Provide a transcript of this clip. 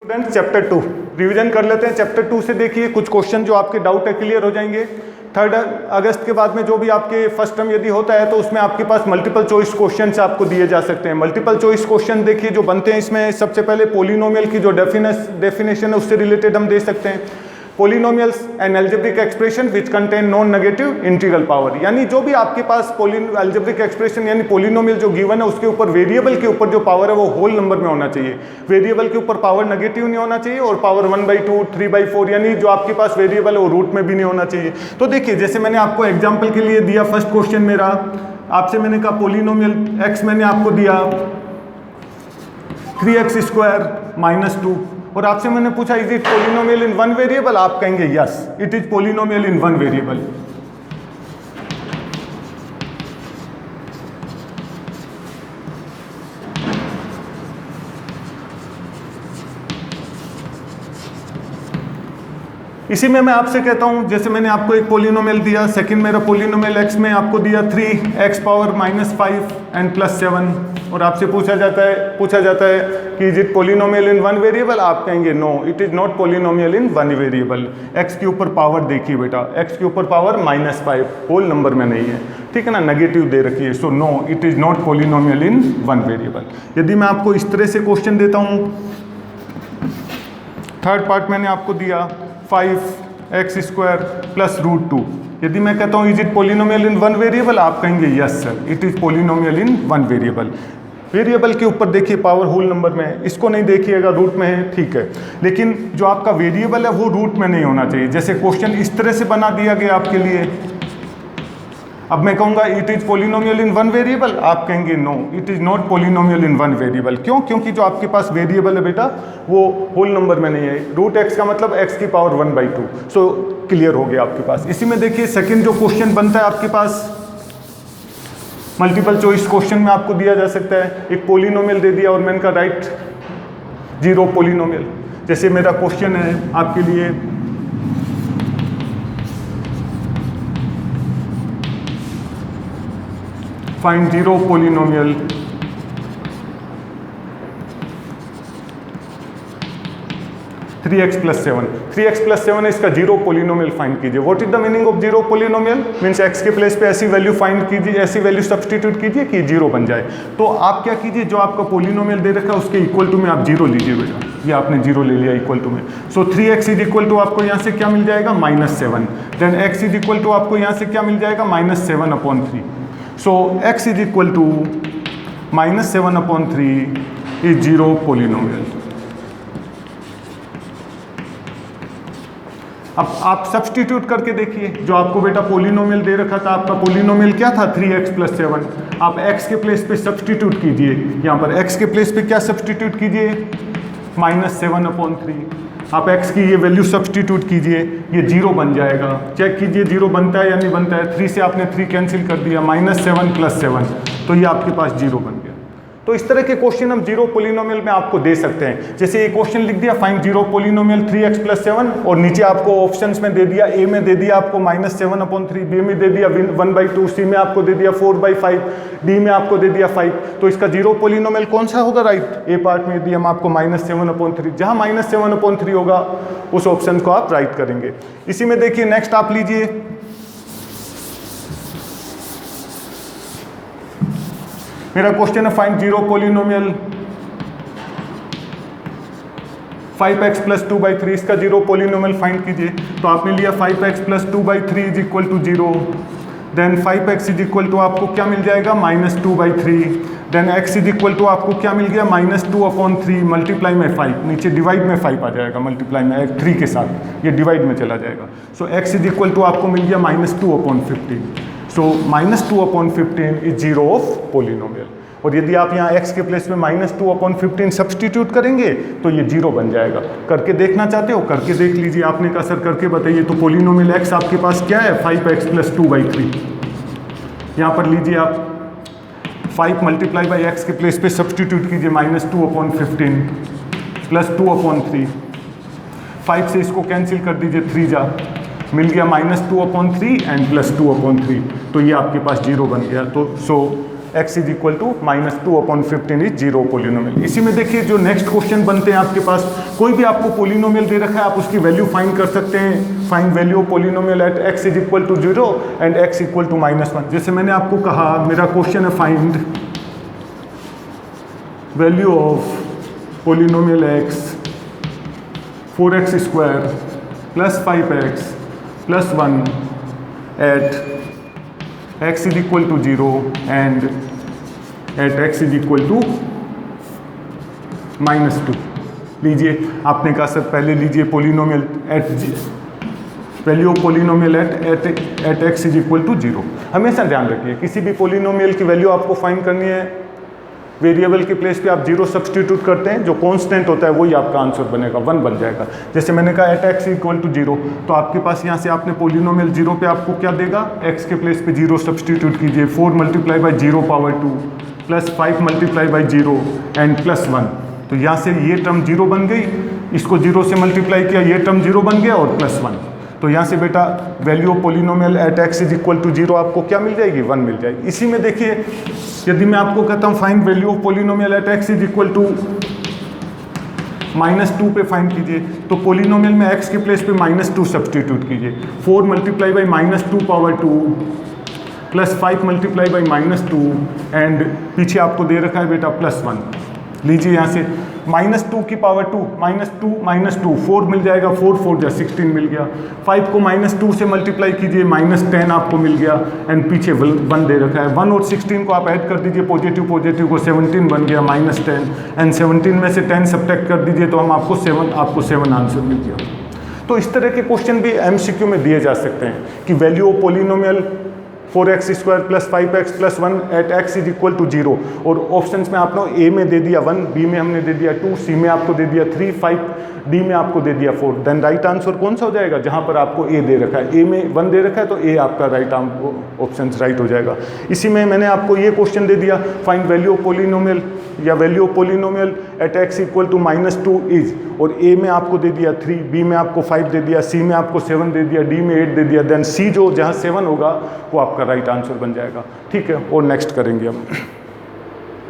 Student chapter 2 revision कर लेते हैं। चैप्टर 2 से देखिए कुछ क्वेश्चन जो आपके डाउट है क्लियर हो जाएंगे। 3 अगस्त के बाद में जो भी आपके फर्स्ट टर्म यदि होता है तो उसमें आपके पास मल्टीपल चॉइस क्वेश्चन आपको दिए जा सकते हैं। मल्टीपल चॉइस क्वेश्चन देखिए जो बनते हैं इसमें सबसे पहले पोलिनोमियल की जो डेफिनेशन है उससे रिलेटेड हम दे सकते हैं। Polynomials and algebraic expression which contain non negative integral power, यानी जो भी आपके पास एल्जेब्रिक एक्सप्रेशन यानी पोलिनोमियल जो गिवन है उसके ऊपर वेरिएबल के ऊपर जो पावर है वो होल नंबर में होना चाहिए। वेरिएबल के ऊपर पावर नेगेटिव नहीं होना चाहिए और पावर 1/2 3/4 यानी जो आपके पास वेरिएबल है वो रूट में भी नहीं होना चाहिए। तो देखिए जैसे मैंने आपको एग्जाम्पल के लिए दिया, फर्स्ट क्वेश्चन मेरा आपसे मैंने कहा पोलिनोमियल एक्स मैंने आपको दिया 3x² - 2 और आपसे मैंने पूछा is it polynomial in one variable, आप कहेंगे yes it is polynomial in one variable. इसी में मैं आपसे कहता हूं जैसे मैंने आपको एक पोलिनोमियल दिया, सेकंड मेरा पोलिनोमियल एक्स में आपको दिया 3x⁻⁻5 एंड +7 और आपसे पूछा जाता है कि is it polynomial in one variable, आप कहेंगे no it is not polynomial in one variable. X के ऊपर पावर देखिए बेटा, एक्स के ऊपर पावर -5 होल नंबर में नहीं है, ठीक है ना, नेगेटिव दे रखी है। So no it is not polynomial in one variable. यदि मैं आपको इस तरह से क्वेश्चन देता हूँ, थर्ड पार्ट मैंने आपको दिया 5x² + √2, यदि मैं कहता हूँ is it polynomial in one variable, आप कहेंगे yes sir it is polynomial in one variable. Variable के ऊपर देखिए पावर होल नंबर में है, इसको नहीं देखिएगा रूट में है, ठीक है, लेकिन जो आपका वेरिएबल है वो रूट में नहीं होना चाहिए। जैसे क्वेश्चन इस तरह से बना दिया गया आपके लिए, अब मैं कहूँगा it is polynomial in one variable, आप कहेंगे no it is not polynomial in one variable. क्यों? क्योंकि जो आपके पास वेरिएबल है बेटा वो होल नंबर में नहीं है। √x का मतलब x की पावर 1/2। सो क्लियर हो गया आपके पास। इसी में देखिए सेकंड जो क्वेश्चन बनता है आपके पास मल्टीपल चॉइस क्वेश्चन में आपको दिया जा सकता है, एक पोलिनोमियल दे दिया और मैंने कहा राइट 0 पोलिनोमियल। जैसे मेरा क्वेश्चन है आपके लिए फाइंड 0 पोलिनोमियल (3x+7) है, इसका 0 पोलिनोमियल फाइंड कीजिए। What is the meaning of 0 polynomial? Means x के प्लेस पे ऐसी वैल्यू फाइंड कीजिए, ऐसी वैल्यू सब्सटीट्यूट कीजिए कि 0 बन जाए। तो आप क्या कीजिए, जो आपका पोलिनोमियल दे रखा है उसके इक्वल टू में आप 0 लीजिए बेटा, ये आपने 0 ले लिया इक्वल टू में। सो 3x इज इक्वल टू आपको यहाँ से क्या मिल जाएगा -7, then x is equal to आपको यहाँ से क्या मिल जाएगा -7/3। So x is equal to -7/3 is 0 polynomial. अब आप सब्सटीट्यूट करके देखिए, जो आपको बेटा पोलिनोमियल दे रखा था, आपका पोलिनोमियल क्या था 3x+7, आप x के प्लेस पे सब्सटीट्यूट कीजिए। यहाँ पर x के प्लेस पे क्या सब्सटीट्यूट कीजिए -7/3। आप x की ये वैल्यू सब्सटीट्यूट कीजिए, ये 0 बन जाएगा। चेक कीजिए 0 बनता है या नहीं बनता है। 3 से आपने 3 कैंसिल कर दिया, -7 + 7, तो ये आपके पास 0 बन गया। तो इस तरह के क्वेश्चन हम 0 पोलिनोमियल में आपको दे सकते हैं। जैसे ये क्वेश्चन लिख दिया फाइंड 0 पोलिनोमियल 3x+7 और नीचे आपको ऑप्शंस में दे दिया, ए में दे दिया आपको -7/3, बी में दे दिया 1/2, सी में आपको दे दिया 4/5, डी में आपको दे दिया 5। तो इसका 0 पोलिनोमियल कौन सा होगा? राइट, ए पार्ट में यदि हम आपको -7/3, जहाँ -7/3 होगा उस ऑप्शन को आप राइट करेंगे। इसी में देखिए नेक्स्ट आप लीजिए मेरा क्वेश्चन है फाइंड 0 पोलिनोमियल 5x + 2/3, इसका 0 पोलिनोमियल फाइंड कीजिए। तो आपने लिया 5x + 2/3 is equal to 0, then 5x is equal to आपको क्या मिल जाएगा -2/3, then x is equal to आपको क्या मिल गया -2/3 मल्टीप्लाई में 5, नीचे डिवाइड में 5 आ जाएगा, मल्टीप्लाई में 3 के साथ ये डिवाइड में चला जाएगा। सो x इज इक्वल टू आपको मिल गया -2/15। सो -2/15 इज 0 ऑफ पोलिनोमियल। और यदि आप यहाँ x के प्लेस में -2/15 सब्सटीट्यूट करेंगे तो ये 0 बन जाएगा। करके देखना चाहते हो? करके देख लीजिए। आपने कहा सर करके बताइए। तो पोलिनोमियल x आपके पास क्या है 5x + 2/3। यहाँ पर लीजिए आप 5 × x के प्लेस पे सब्सटीट्यूट कीजिए -2/15 + 2/3। 5 से इसको कैंसिल कर दीजिए, 3 जा मिल गया -2/3 एंड +2/3, तो ये आपके पास 0 बन गया। तो so x is equal to -2/15 is 0 polynomial. इसी में देखिए जो नेक्स्ट क्वेश्चन बनते हैं आपके पास, कोई भी आपको पोलिनोमियल दे रखा है, आप उसकी वैल्यू फाइंड कर सकते हैं। Find value polynomial at x is equal to 0 and x equal to -1। जैसे मैंने आपको कहा, मेरा क्वेश्चन है find value of polynomial x 4x² + 5x + 1 at x is equal to 0 and at x is equal to -2। लीजिए, आपने कहा सर पहले लीजिए polynomial at value of polynomial at x is equal to 0। हमेशा ध्यान रखिए, किसी भी पोलिनोमियल की वैल्यू आपको फाइंड करनी है, वेरिएबल के प्लेस पे आप 0 सब्सटीट्यूट करते हैं, जो कांस्टेंट होता है वही आपका आंसर बनेगा, 1 बन जाएगा। जैसे मैंने कहा एट x इक्वल टू 0, तो आपके पास यहाँ से आपने पोलिनोमियल 0 पे आपको क्या देगा, x के प्लेस पे 0 सब्सटीट्यूट कीजिए, 4 × 0 पावर 2 + 5 × 0 एंड +1। तो यहाँ से ये टर्म 0 बन गई, इसको 0 से मल्टीप्लाई किया, ये टर्म 0 बन गया और +1। तो यहाँ से बेटा value of polynomial at x is equal to 0 आपको क्या मिल जाएगी, 1 मिल जाएगी। इसी में देखिए, यदि मैं आपको कहता हूँ find value of polynomial at x is equal to -2 पे फाइंड कीजिए, तो पोलिनोमियल में x के प्लेस पे -2 सब्सटीट्यूट कीजिए, 4 × -2 पावर 2 + 5 × -2 एंड पीछे आपको दे रखा है बेटा +1। लीजिए यहाँ से -2 की पावर 2 -2 4 मिल जाएगा, 4 4 जा 16 मिल गया। 5 को -2 से मल्टीप्लाई कीजिए, -10 आपको मिल गया एंड पीछे 1 दे रखा है। 1 और 16 को आप ऐड कर दीजिए, पॉजिटिव को 17 बन गया, -10 एंड 17 में से 10 सब्ट्रैक्ट कर दीजिए, तो हम आपको 7 आंसर मिल गया। तो इस तरह के क्वेश्चन भी MCQ में दिए जा सकते हैं कि value of polynomial 4x² + 5x + 1 at x is equal to 0, और ऑप्शंस में आपने A में दे दिया 1, B में हमने दे दिया 2, C में आपको दे दिया 3, 5, D में आपको दे दिया 4। देन राइट आंसर कौन सा हो जाएगा, जहां पर आपको A दे रखा है, A में 1 दे रखा है तो A आपका राइट ऑप्शन राइट हो जाएगा। इसी में मैंने आपको ये क्वेश्चन दे दिया, फाइंड वैल्यू ऑफ पोलिनोमियल या value of polynomial at x equal to -2 is, और A में आपको दे दिया 3, B में आपको 5 दे दिया, C में आपको 7 दे दिया, D में 8 दे दिया। देन C जो जहाँ 7 होगा वो आपका राइट आंसर बन जाएगा। ठीक है, और नेक्स्ट करेंगे हम।